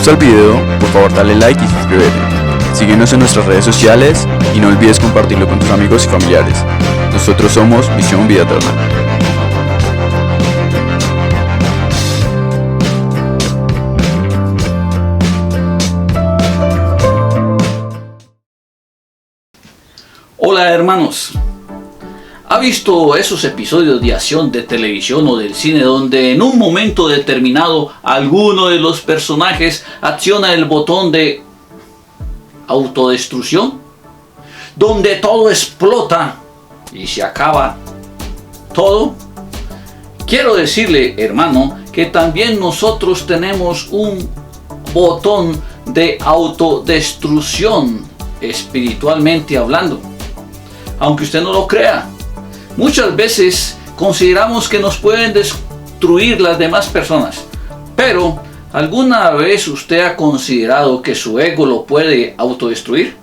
gusta el video, por favor dale like y suscríbete. Síguenos en nuestras redes sociales y no olvides compartirlo con tus amigos y familiares. Nosotros somos Misión Vida Eterna. Hola hermanos, ¿ha visto esos episodios de acción de televisión o del cine donde en un momento determinado alguno de los personajes acciona el botón de autodestrucción? Donde todo explota y se acaba todo. Quiero decirle, hermano, que también nosotros tenemos un botón de autodestrucción espiritualmente hablando. Aunque usted no lo crea, muchas veces consideramos que nos pueden destruir las demás personas. Pero, ¿alguna vez usted ha considerado que su ego lo puede autodestruir?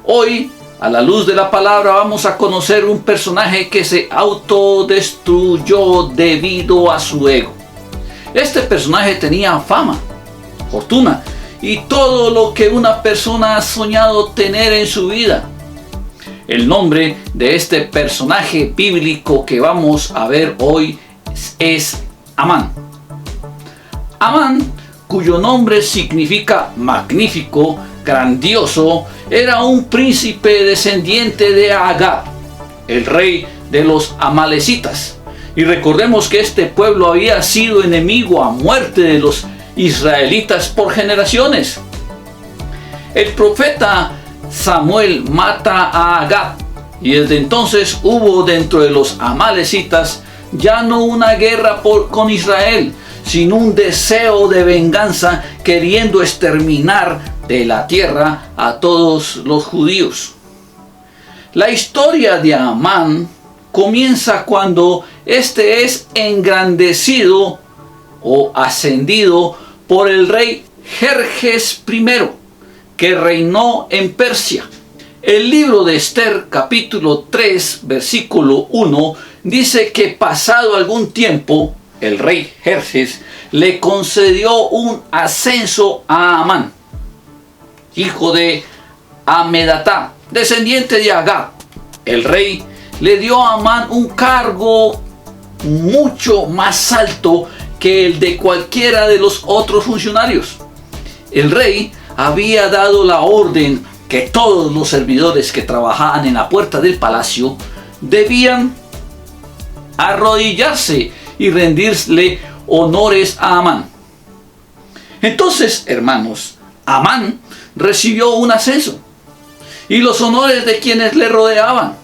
Hoy, a la luz de la palabra, vamos a conocer un personaje que se autodestruyó debido a su ego. Este personaje tenía fama, fortuna y todo lo que una persona ha soñado tener en su vida. El nombre de este personaje bíblico que vamos a ver hoy es Amán. Amán, cuyo nombre significa magnífico, grandioso, era un príncipe descendiente de Agag, el rey de los amalecitas. Y recordemos que este pueblo había sido enemigo a muerte de los israelitas por generaciones. El profeta Samuel mata a Agag y desde entonces hubo dentro de los amalecitas ya no una guerra con Israel, sino un deseo de venganza queriendo exterminar de la tierra a todos los judíos. La historia de Amán comienza cuando este es engrandecido o ascendido por el rey Jerjes I, que reinó en Persia. El libro de Esther, capítulo 3, versículo 1, dice que pasado algún tiempo, el rey Jerjes le concedió un ascenso a Amán, hijo de Amedatá, descendiente de Agag. El rey le dio a Amán un cargo mucho más alto que el de cualquiera de los otros funcionarios. El rey había dado la orden que todos los servidores que trabajaban en la puerta del palacio debían arrodillarse y rendirle honores a Amán. Entonces, hermanos, Amán recibió un ascenso y los honores de quienes le rodeaban.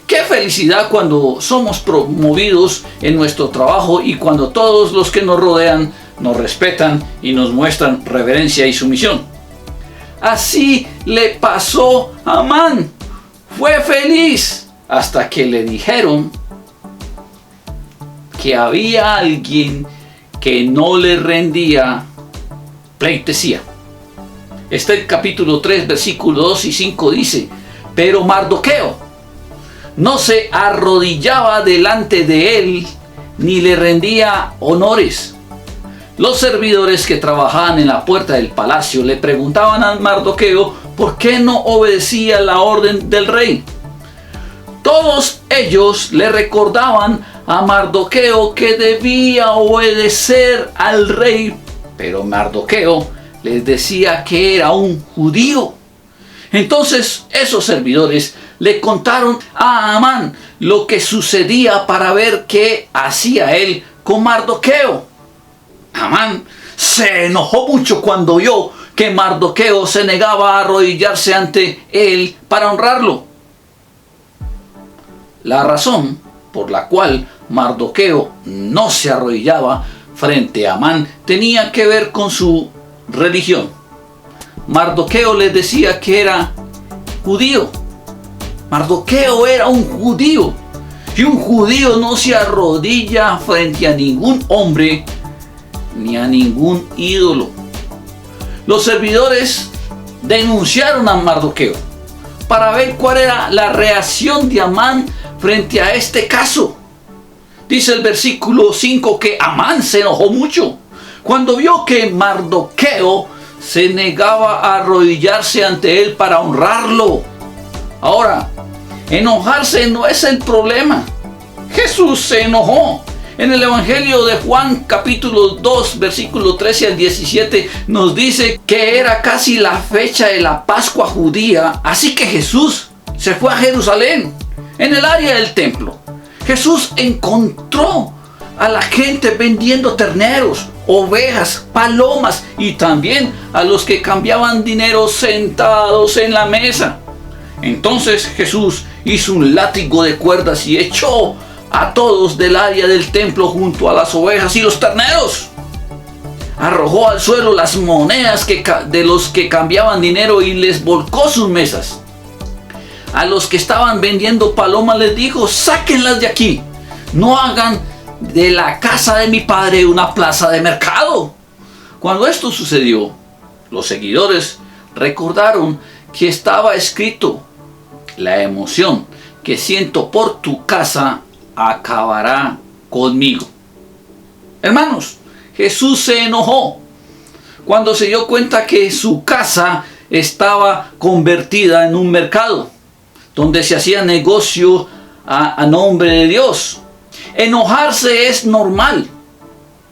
¡Qué felicidad cuando somos promovidos en nuestro trabajo y cuando todos los que nos rodean nos respetan y nos muestran reverencia y sumisión! Así le pasó a Amán. Fue feliz hasta que le dijeron que había alguien que no le rendía pleitesía. El capítulo 3, versículos 2 y 5 dice: pero Mardoqueo no se arrodillaba delante de él ni le rendía honores. Los servidores que trabajaban en la puerta del palacio le preguntaban a Mardoqueo por qué no obedecía la orden del rey. Todos ellos le recordaban a Mardoqueo que debía obedecer al rey, pero Mardoqueo les decía que era un judío. Entonces esos servidores le contaron a Amán lo que sucedía para ver qué hacía él con Mardoqueo. Amán se enojó mucho cuando vio que Mardoqueo se negaba a arrodillarse ante él para honrarlo. La razón por la cual Mardoqueo no se arrodillaba frente a Amán tenía que ver con su religión. Mardoqueo les decía que era judío. Mardoqueo era un judío. Y un judío no se arrodilla frente a ningún hombre ni a ningún ídolo. Los servidores denunciaron a Mardoqueo para ver cuál era la reacción de Amán frente a este caso. Dice el versículo 5 que Amán se enojó mucho cuando vio que Mardoqueo se negaba a arrodillarse ante él para honrarlo. Ahora, enojarse no es el problema. Jesús se enojó. En el Evangelio de Juan, capítulo 2, versículo 13 al 17, nos dice que era casi la fecha de la Pascua judía, así que Jesús se fue a Jerusalén, en el área del templo. Jesús encontró a la gente vendiendo terneros, ovejas, palomas y también a los que cambiaban dinero sentados en la mesa. Entonces Jesús hizo un látigo de cuerdas y echó a todos del área del templo junto a las ovejas y los terneros. Arrojó al suelo las monedas de los que cambiaban dinero y les volcó sus mesas. A los que estaban vendiendo palomas les dijo: sáquenlas de aquí, no hagan de la casa de mi padre una plaza de mercado. Cuando esto sucedió, los seguidores recordaron que estaba escrito: la emoción que siento por tu casa acabará conmigo. Hermanos, Jesús se enojó cuando se dio cuenta que su casa estaba convertida en un mercado donde se hacía negocio a nombre de Dios. Enojarse es normal,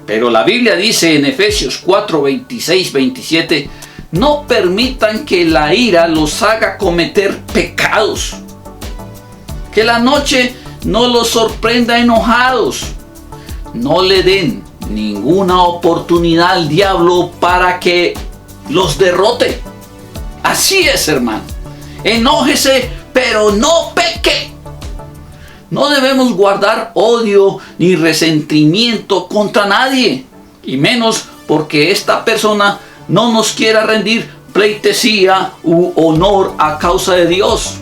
pero la Biblia dice en Efesios 4, 26, 27, no permitan que la ira los haga cometer pecados. Que la noche no los sorprenda enojados. No le den ninguna oportunidad al diablo para que los derrote. Así es, hermano. Enójese, pero no peque. No debemos guardar odio ni resentimiento contra nadie, y menos porque esta persona no nos quiera rendir pleitesía u honor a causa de Dios.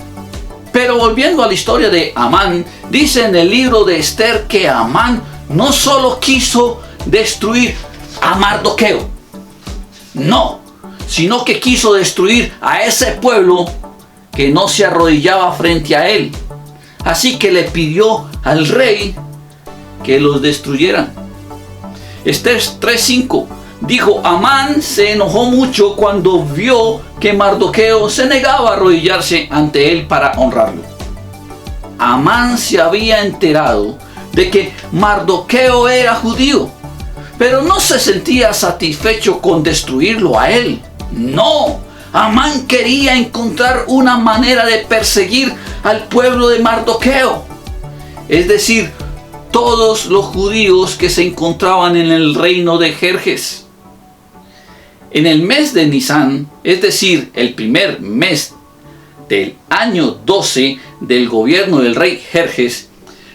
Pero volviendo a la historia de Amán, dice en el libro de Esther que Amán no solo quiso destruir a Mardoqueo, no, sino que quiso destruir a ese pueblo que no se arrodillaba frente a él. Así que le pidió al rey que los destruyeran. Esther 3:5 dijo: Amán se enojó mucho cuando vio que Mardoqueo se negaba a arrodillarse ante él para honrarlo. Amán se había enterado de que Mardoqueo era judío, pero no se sentía satisfecho con destruirlo a él. No, Amán quería encontrar una manera de perseguir al pueblo de Mardoqueo, es decir, todos los judíos que se encontraban en el reino de Jerjes. En el mes de Nisán, es decir, el primer mes del año 12 del gobierno del rey Jerjes,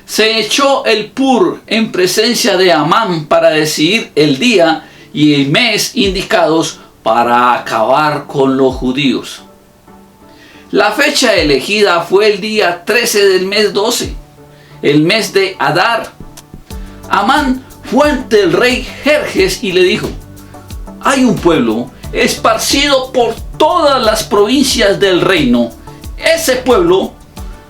se echó el pur en presencia de Amán para decidir el día y el mes indicados para acabar con los judíos. La fecha elegida fue el día 13 del mes 12, el mes de Adar. Amán fue ante el rey Jerjes y le dijo: hay un pueblo esparcido por todas las provincias del reino. Ese pueblo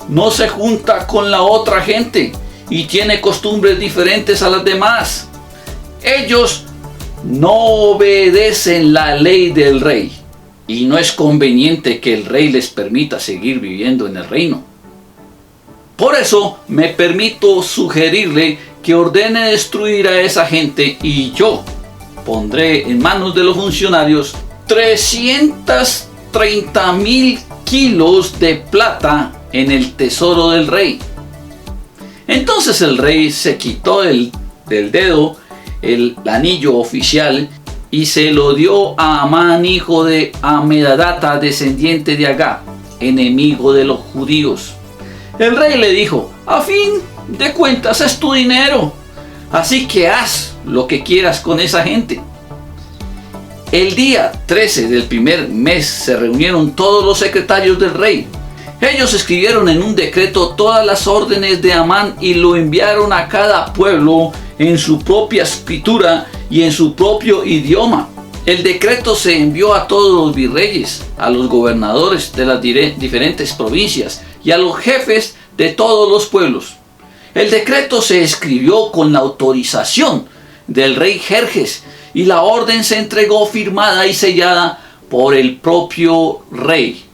no se junta con la otra gente y tiene costumbres diferentes a las demás. Ellos no obedecen la ley del rey y no es conveniente que el rey les permita seguir viviendo en el reino. Por eso me permito sugerirle que ordene destruir a esa gente y yo pondré en manos de los funcionarios 330,000 kilos de plata en el tesoro del rey. Entonces el rey se quitó del dedo el anillo oficial y se lo dio a Amán, hijo de Amedadata, descendiente de Agag, enemigo de los judíos. El rey le dijo: a fin de cuentas es tu dinero, así que haz lo que quieras con esa gente. El día 13 del primer mes se reunieron todos los secretarios del rey. Ellos escribieron en un decreto todas las órdenes de Amán y lo enviaron a cada pueblo en su propia escritura y en su propio idioma. El decreto se envió a todos los virreyes, a los gobernadores de las diferentes provincias y a los jefes de todos los pueblos. El decreto se escribió con la autorización del rey Jerjes y la orden se entregó firmada y sellada por el propio rey.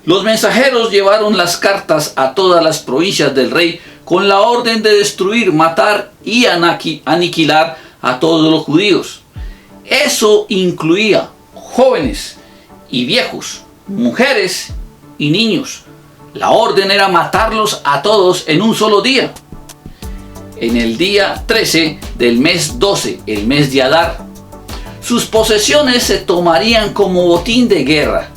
Los mensajeros llevaron las cartas a todas las provincias del rey con la orden de destruir, matar y aniquilar a todos los judíos. Eso incluía jóvenes y viejos, mujeres y niños. La orden era matarlos a todos en un solo día. En el día 13 del mes 12, el mes de Adar, sus posesiones se tomarían como botín de guerra.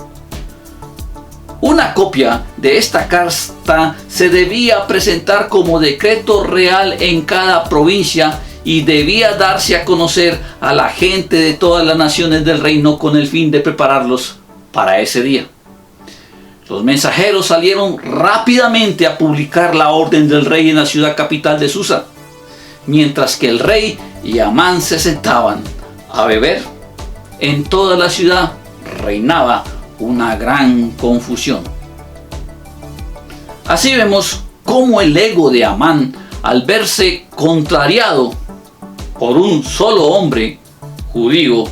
Una copia de esta carta se debía presentar como decreto real en cada provincia y debía darse a conocer a la gente de todas las naciones del reino con el fin de prepararlos para ese día. Los mensajeros salieron rápidamente a publicar la orden del rey en la ciudad capital de Susa, mientras que el rey y Amán se sentaban a beber. En toda la ciudad reinaba una gran confusión. Así vemos cómo el ego de Amán, al verse contrariado por un solo hombre judío,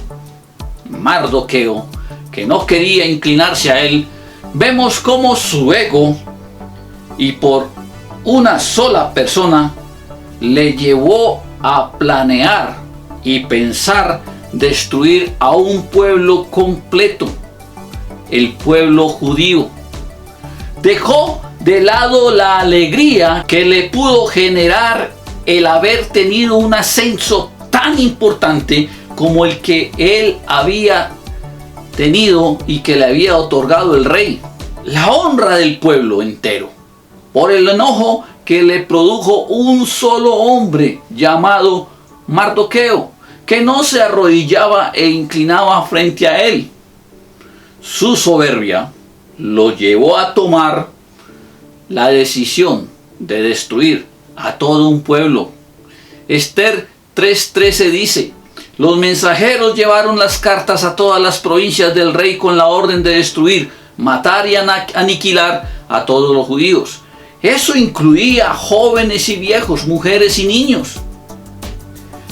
Mardoqueo, que no quería inclinarse a él, vemos cómo su ego, y por una sola persona, le llevó a planear y pensar destruir a un pueblo completo, el pueblo judío. Dejó de lado la alegría que le pudo generar el haber tenido un ascenso tan importante como el que él había tenido y que le había otorgado el rey, la honra del pueblo entero, por el enojo que le produjo un solo hombre llamado Mardoqueo, que no se arrodillaba e inclinaba frente a él. Su soberbia lo llevó a tomar la decisión de destruir a todo un pueblo. Esther 3:13 dice: los mensajeros llevaron las cartas a todas las provincias del rey con la orden de destruir, matar y aniquilar a todos los judíos. Eso incluía jóvenes y viejos, mujeres y niños.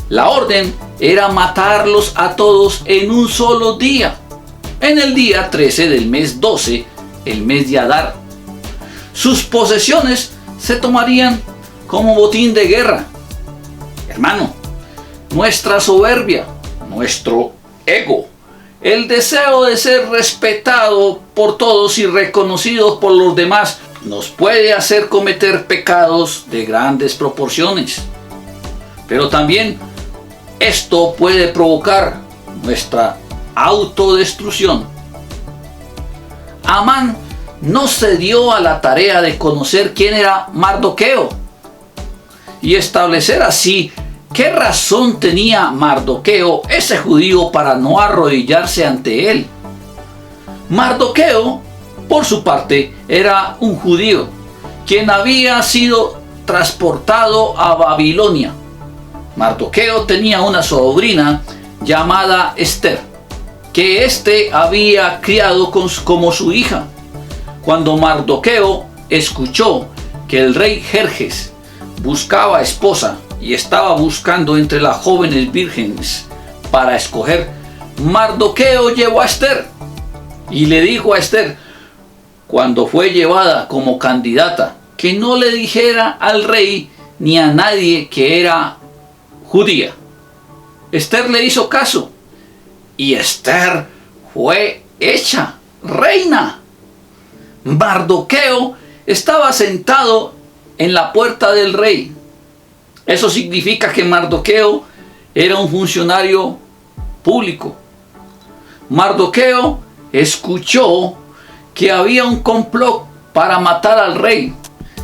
La orden era matarlos a todos en un solo día, en el día 13 del mes 12, el mes de Adar. Sus posesiones se tomarían como botín de guerra. Hermano, nuestra soberbia, nuestro ego, el deseo de ser respetado por todos y reconocido por los demás, nos puede hacer cometer pecados de grandes proporciones. Pero también esto puede provocar nuestra autodestrucción. Amán no se dio a la tarea de conocer quién era Mardoqueo y establecer así qué razón tenía Mardoqueo, ese judío, para no arrodillarse ante él. Mardoqueo, por su parte, era un judío quien había sido transportado a Babilonia. Mardoqueo tenía una sobrina llamada Esther, que éste había criado como su hija. Cuando Mardoqueo escuchó que el rey Jerjes buscaba esposa y estaba buscando entre las jóvenes vírgenes para escoger, Mardoqueo llevó a Esther y le dijo a Esther, cuando fue llevada como candidata, que no le dijera al rey ni a nadie que era judía. Esther le hizo caso y Esther fue hecha reina. Mardoqueo estaba sentado en la puerta del rey. Eso significa que Mardoqueo era un funcionario público. Mardoqueo escuchó que había un complot para matar al rey,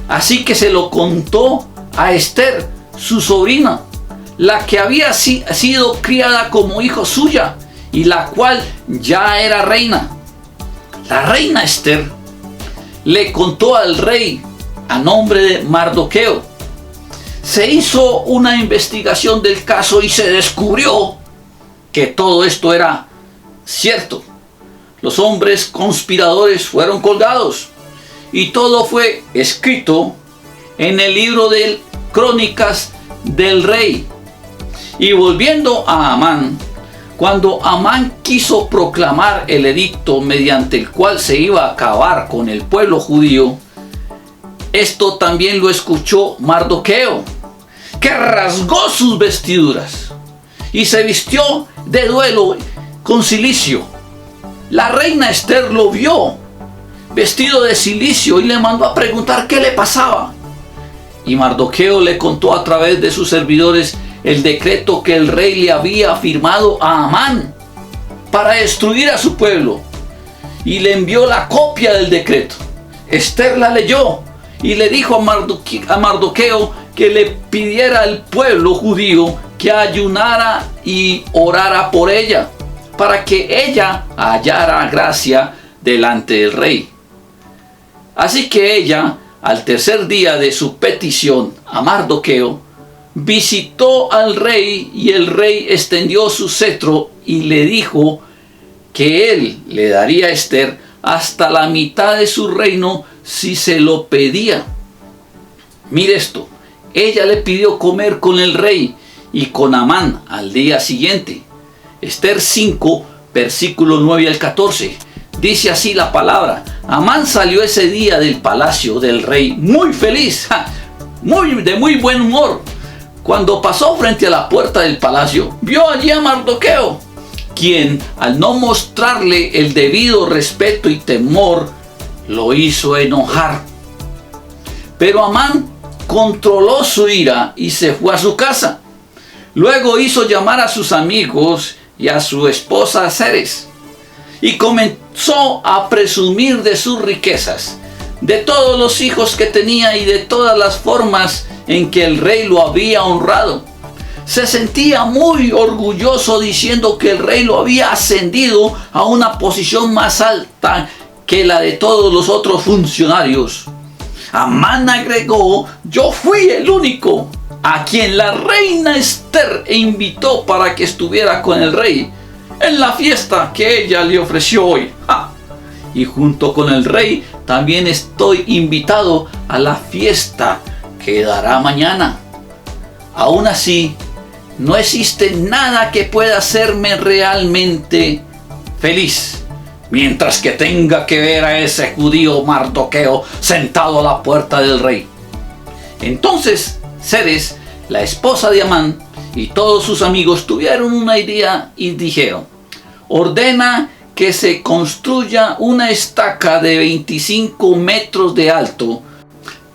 así que se lo contó a Esther, su sobrina, la que había sido criada como hijo suya y la cual ya era reina. La reina Esther le contó al rey a nombre de Mardoqueo. Se hizo una investigación del caso y se descubrió que todo esto era cierto. Los hombres conspiradores fueron colgados y todo fue escrito en el libro de Crónicas del Rey. Y volviendo a Amán, cuando Amán quiso proclamar el edicto mediante el cual se iba a acabar con el pueblo judío, esto también lo escuchó Mardoqueo, que rasgó sus vestiduras y se vistió de duelo con cilicio. La reina Esther lo vio vestido de cilicio y le mandó a preguntar qué le pasaba. Y Mardoqueo le contó a través de sus servidores el decreto que el rey le había firmado a Amán para destruir a su pueblo, y le envió la copia del decreto. Esther la leyó y le dijo a Mardoqueo que le pidiera al pueblo judío que ayunara y orara por ella, para que ella hallara gracia delante del rey. Así que ella, al tercer día de su petición a Mardoqueo, visitó al rey, y el rey extendió su cetro y le dijo que él le daría a Esther hasta la mitad de su reino si se lo pedía. Mire esto, ella le pidió comer con el rey y con Amán al día siguiente. Esther 5, versículo 9 al 14. Dice así la palabra: Amán salió ese día del palacio del rey muy feliz, de muy buen humor. Cuando pasó frente a la puerta del palacio, vio allí a Mardoqueo, quien, al no mostrarle el debido respeto y temor, lo hizo enojar. Pero Amán controló su ira y se fue a su casa. Luego hizo llamar a sus amigos y a su esposa Zeres, y comenzó a presumir de sus riquezas, de todos los hijos que tenía y de todas las formas en que el rey lo había honrado. Se sentía muy orgulloso diciendo que el rey lo había ascendido a una posición más alta que la de todos los otros funcionarios. Amán agregó: yo fui el único a quien la reina Esther invitó para que estuviera con el rey en la fiesta que ella le ofreció hoy. Y junto con el rey también estoy invitado a la fiesta que dará mañana. Aún así, no existe nada que pueda hacerme realmente feliz mientras que tenga que ver a ese judío Mardoqueo sentado a la puerta del rey. Entonces Zeres, la esposa de Amán, y todos sus amigos tuvieron una idea y dijeron: ordena que se construya una estaca de 25 metros de alto.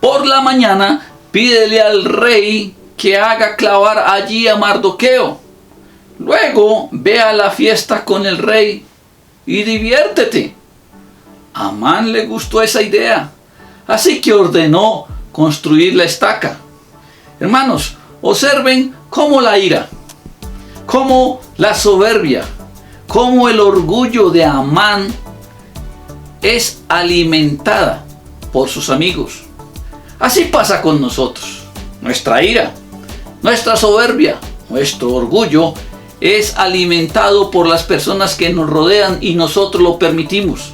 Por la mañana pídele al rey que haga clavar allí a Mardoqueo. Luego ve a la fiesta con el rey y diviértete. A Amán le gustó esa idea, así que ordenó construir la estaca. Hermanos, observen cómo la ira, cómo la soberbia, cómo el orgullo de Amán es alimentada por sus amigos. Así pasa con nosotros. Nuestra ira, nuestra soberbia, nuestro orgullo es alimentado por las personas que nos rodean y nosotros lo permitimos.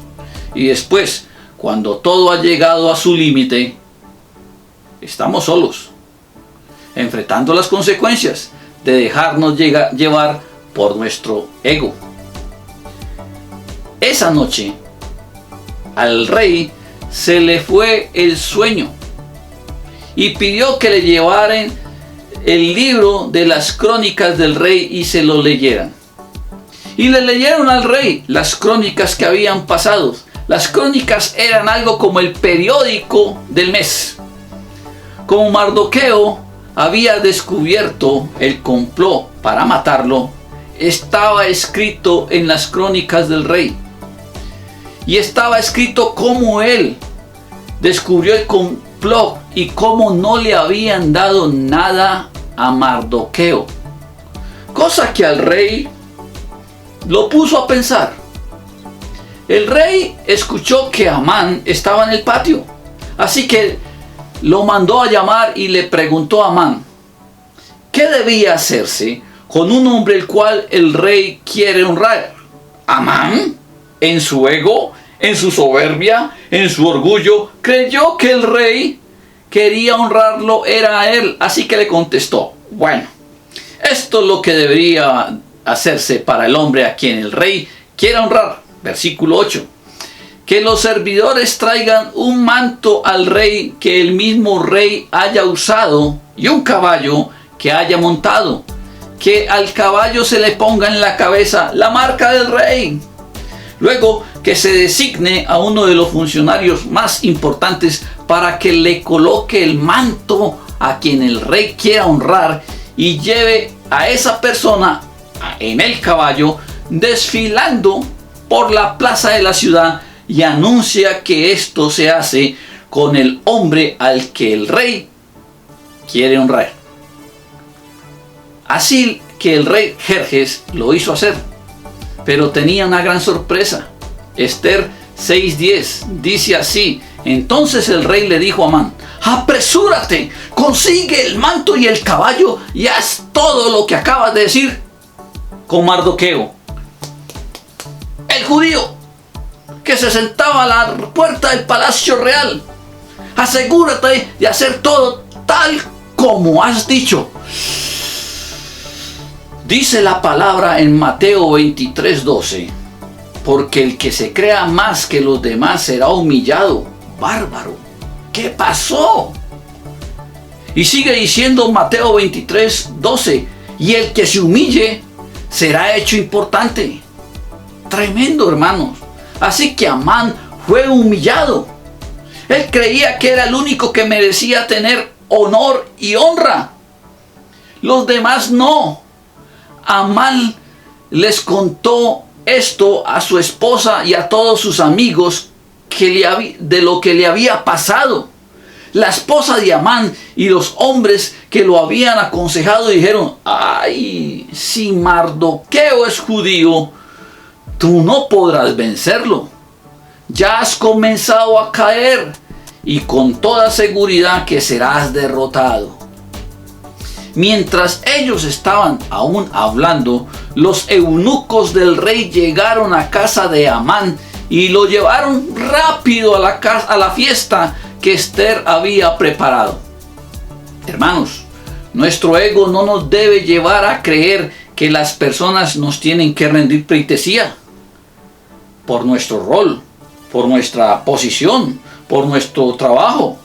Y después, cuando todo ha llegado a su límite, estamos solos, enfrentando las consecuencias de dejarnos llevar por nuestro ego. Esa noche, al rey se le fue el sueño y pidió que le llevaran el libro de las crónicas del rey y se lo leyeran. Y le leyeron al rey las crónicas que habían pasado. Las crónicas eran algo como el periódico del mes. Como Mardoqueo había descubierto el complot para matarlo, estaba escrito en las crónicas del rey. Y estaba escrito cómo él descubrió el complot y cómo no le habían dado nada a Mardoqueo. Cosa que al rey lo puso a pensar. El rey escuchó que Amán estaba en el patio, así que lo mandó a llamar y le preguntó a Amán: ¿qué debía hacerse con un hombre el cual el rey quiere honrar? Amán, en su ego, en su soberbia, en su orgullo, creyó que el rey quería honrarlo era a él, así que le contestó: bueno, Esto es lo que debería hacerse para el hombre a quien el rey quiera honrar. Versículo 8. Que los servidores traigan un manto al rey que el mismo rey haya usado y un caballo que haya montado. Que al caballo se le ponga en la cabeza la marca del rey. Luego que se designe a uno de los funcionarios más importantes para que le coloque el manto a quien el rey quiera honrar y lleve a esa persona en el caballo desfilando por la plaza de la ciudad y anuncia que esto se hace con el hombre al que el rey quiere honrar. Así que el rey Jerjes lo hizo hacer, pero tenía una gran sorpresa. Esther 6:10 dice así: entonces el rey le dijo a Amán: apresúrate, consigue el manto y el caballo y haz todo lo que acabas de decir con Mardoqueo, el judío que se sentaba a la puerta del palacio real. Asegúrate de hacer todo tal como has dicho. Dice la palabra en Mateo 23:12: porque el que se crea más que los demás será humillado. Bárbaro, ¿qué pasó? Y sigue diciendo Mateo 23:12: y el que se humille será hecho importante. Tremendo, hermanos. Así que Amán fue humillado. Él creía que era el único que merecía tener honor y honra. Los demás no. Amán les contó esto a su esposa y a todos sus amigos de lo que le había pasado. La esposa de Amán y los hombres que lo habían aconsejado dijeron: ay, si Mardoqueo es judío, tú no podrás vencerlo. Ya has comenzado a caer y con toda seguridad que serás derrotado. Mientras ellos estaban aún hablando, los eunucos del rey llegaron a casa de Amán y lo llevaron rápido a la fiesta que Esther había preparado. Hermanos, nuestro ego no nos debe llevar a creer que las personas nos tienen que rendir pleitesía por nuestro rol, por nuestra posición, por nuestro trabajo.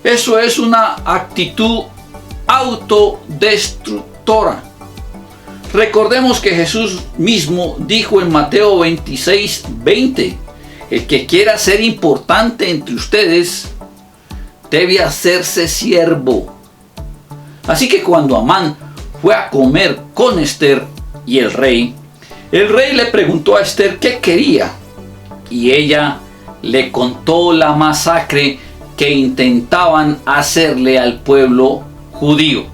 Eso es una actitud autodestructora. Recordemos que Jesús mismo dijo en Mateo 26:20: el que quiera ser importante entre ustedes debe hacerse siervo. Así que cuando Amán fue a comer con Esther y el rey le preguntó a Esther qué quería, y ella le contó la masacre que intentaban hacerle al pueblo judío,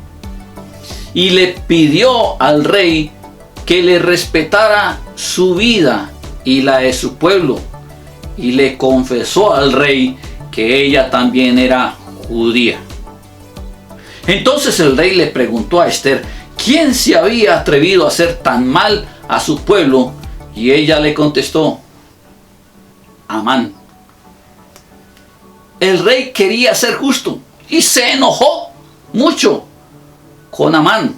y le pidió al rey que le respetara su vida y la de su pueblo, y le confesó al rey que ella también era judía. Entonces el rey le preguntó a Esther quién se había atrevido a hacer tan mal a su pueblo, y ella le contestó: Amán. El rey quería ser justo y se enojó mucho con Amán,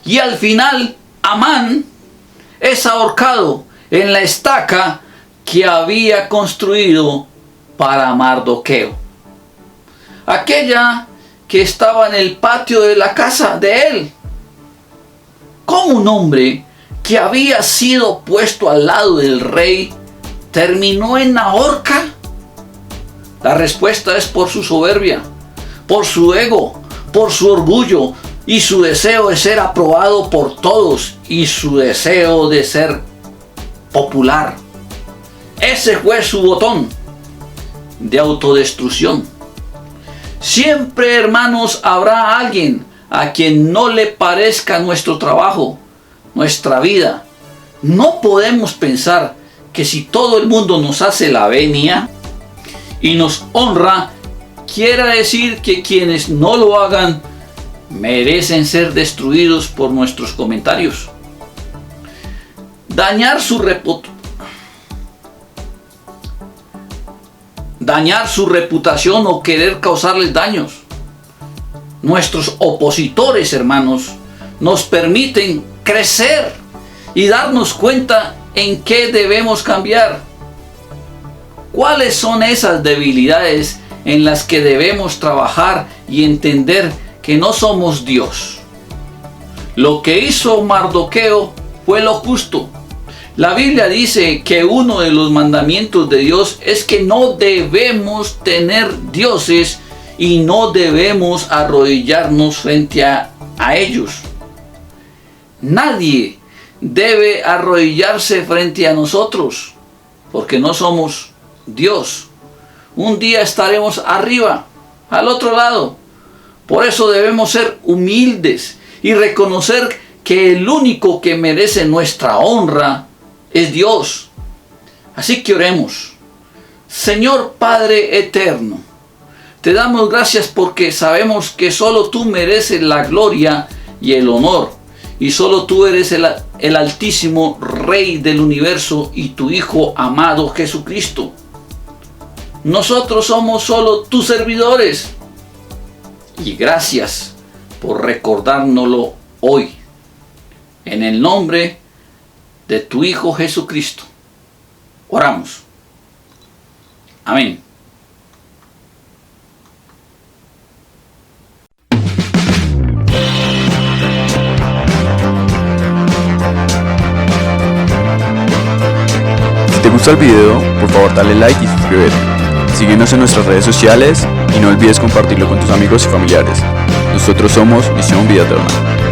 y al final Amán es ahorcado en la estaca que había construido para Mardoqueo, aquella que estaba en el patio de la casa de él. ¿Cómo un hombre que había sido puesto al lado del rey terminó en la horca? La respuesta es por su soberbia, por su ego, por su orgullo y su deseo de ser aprobado por todos y su deseo de ser popular. Ese fue su botón de autodestrucción. Siempre, hermanos, habrá alguien a quien no le parezca nuestro trabajo, nuestra vida. No podemos pensar que si todo el mundo nos hace la venia y nos honra, quiera decir que quienes no lo hagan merecen ser destruidos por nuestros comentarios. Dañar su reputación o querer causarles daños. Nuestros opositores, hermanos, nos permiten crecer y darnos cuenta en qué debemos cambiar. ¿Cuáles son esas debilidades en las que debemos trabajar y entender que no somos Dios? Lo que hizo Mardoqueo fue lo justo. La Biblia dice que uno de los mandamientos de Dios es que no debemos tener dioses y no debemos arrodillarnos frente a ellos. Nadie debe arrodillarse frente a nosotros porque no somos Dios. Un día estaremos arriba, al otro lado. Por eso debemos ser humildes y reconocer que el único que merece nuestra honra es Dios. Así que oremos. Señor Padre eterno, te damos gracias porque sabemos que solo tú mereces la gloria y el honor, y solo tú eres el altísimo Rey del universo y tu Hijo amado Jesucristo. Nosotros somos solo tus servidores. Y gracias por recordárnoslo hoy. En el nombre de tu Hijo Jesucristo. Oramos. Amén. Si te gusta el video, por favor dale like y suscríbete. Síguenos en nuestras redes sociales y no olvides compartirlo con tus amigos y familiares. Nosotros somos Misión Vida Eterna.